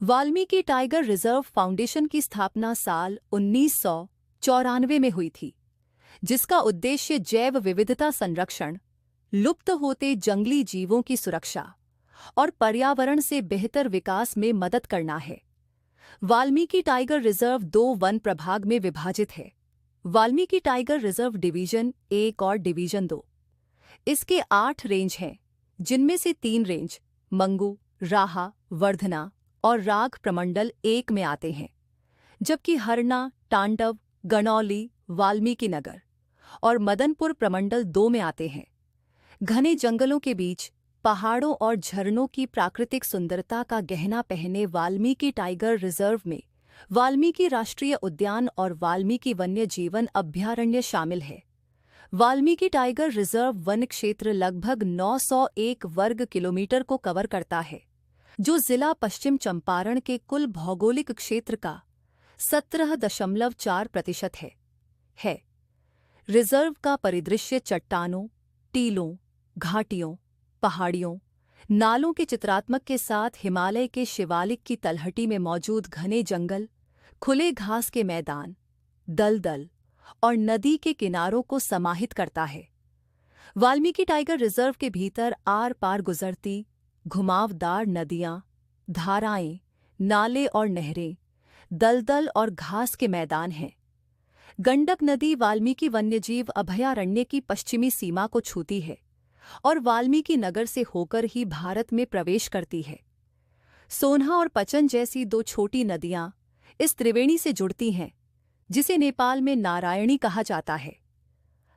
Valmiki tiger reserve foundation की स्थापना साल 1994 में हुई थी, जिसका उद्देश्य जैव विविधता संरक्षण, लुप्त होते जंगली जीवों की सुरक्षा और पर्यावरण से बेहतर विकास में मदद करना है। वाल्मीकि टाइगर रिजर्व 2 वन प्रभाग में विभाजित है: वाल्मीकि टाइगर रिजर्व डिवीजन 1 और डिवीजन 2। इसके 8 रेंज हैं, जिनमें से 3 रेंज मंगू, राहा, वर्धना और राग प्रमंडल 1 में आते हैं, जबकि हरना, टांडव, गणौली, वाल्मीकि नगर और मदनपुर प्रमंडल 2 में आते हैं। घने जंगलों के बीच पहाड़ों और झरनों की प्राकृतिक सुंदरता का गहना पहने वाल्मीकि टाइगर रिजर्व में वाल्मीकि राष्ट्रीय उद्यान और वाल्मीकि वन्य जीवन अभयारण्य शामिल है। वाल्मीकि टाइगर रिजर्व वन क्षेत्र लगभग 901 वर्ग किलोमीटर को कवर करता है, जो जिला पश्चिम चंपारण के कुल भौगोलिक क्षेत्र का 17.4% है। रिजर्व का परिदृश्य चट्टानों, टीलों, घाटियों, पहाड़ियों, नालों के चित्रात्मक के साथ हिमालय के शिवालिक की तलहटी में मौजूद घने जंगल, खुले घास के मैदान, दलदल और नदी के किनारों को समाहित करता है। वाल्मीकि टाइगर रिजर्व के भीतर आर पार गुजरती घुमावदार नदियां, धाराएं, नाले और नहरें, दलदल और घास के मैदान हैं। गंडक नदी वाल्मीकि वन्यजीव अभयारण्य की पश्चिमी सीमा को छूती है और वाल्मीकि नगर से होकर ही भारत में प्रवेश करती है। सोन्हा और पचन जैसी 2 छोटी नदियां इस त्रिवेणी से जुड़ती हैं, जिसे नेपाल में नारायणी कहा जाता है।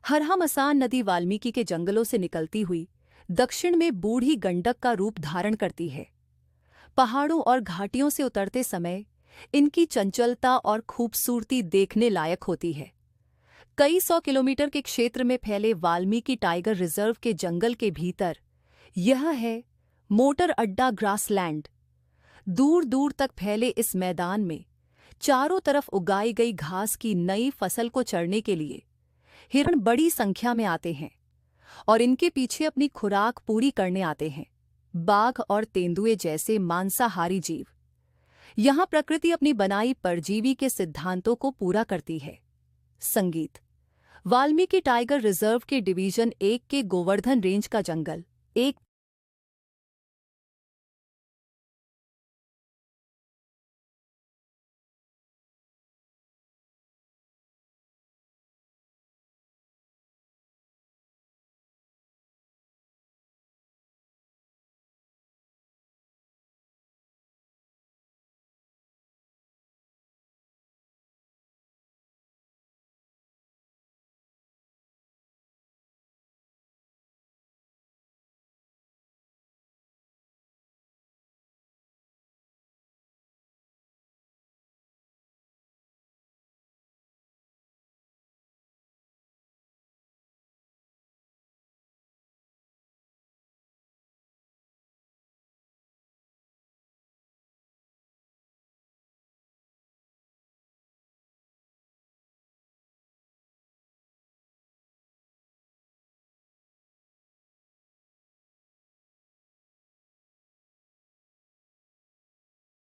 हरहा-मसान नदी वाल्मीकि के जंगलों से निकलती हुई दक्षिण में बूढ़ी गंडक का रूप धारण करती है। पहाड़ों और घाटियों से उतरते समय इनकी चंचलता और खूबसूरती देखने लायक होती है। कई 100 किलोमीटर के क्षेत्र में फैले वाल्मीकि टाइगर रिजर्व के जंगल के भीतर यह है मोटर अड्डा ग्रासलैंड। दूर दूर तक फैले इस मैदान में चारों तरफ उगाई गई घास की नई फसल को चरने के लिए हिरण बड़ी संख्या में आते हैं और इनके पीछे अपनी खुराक पूरी करने आते हैं। बाघ और तेंदुए जैसे मांसाहारी जीव। यहाँ प्रकृति अपनी बनाई परजीवी के सिद्धांतों को पूरा करती है। संगीत। वाल्मीकि टाइगर रिजर्व के डिवीजन 1 के गोवर्धन रेंज का जंगल एक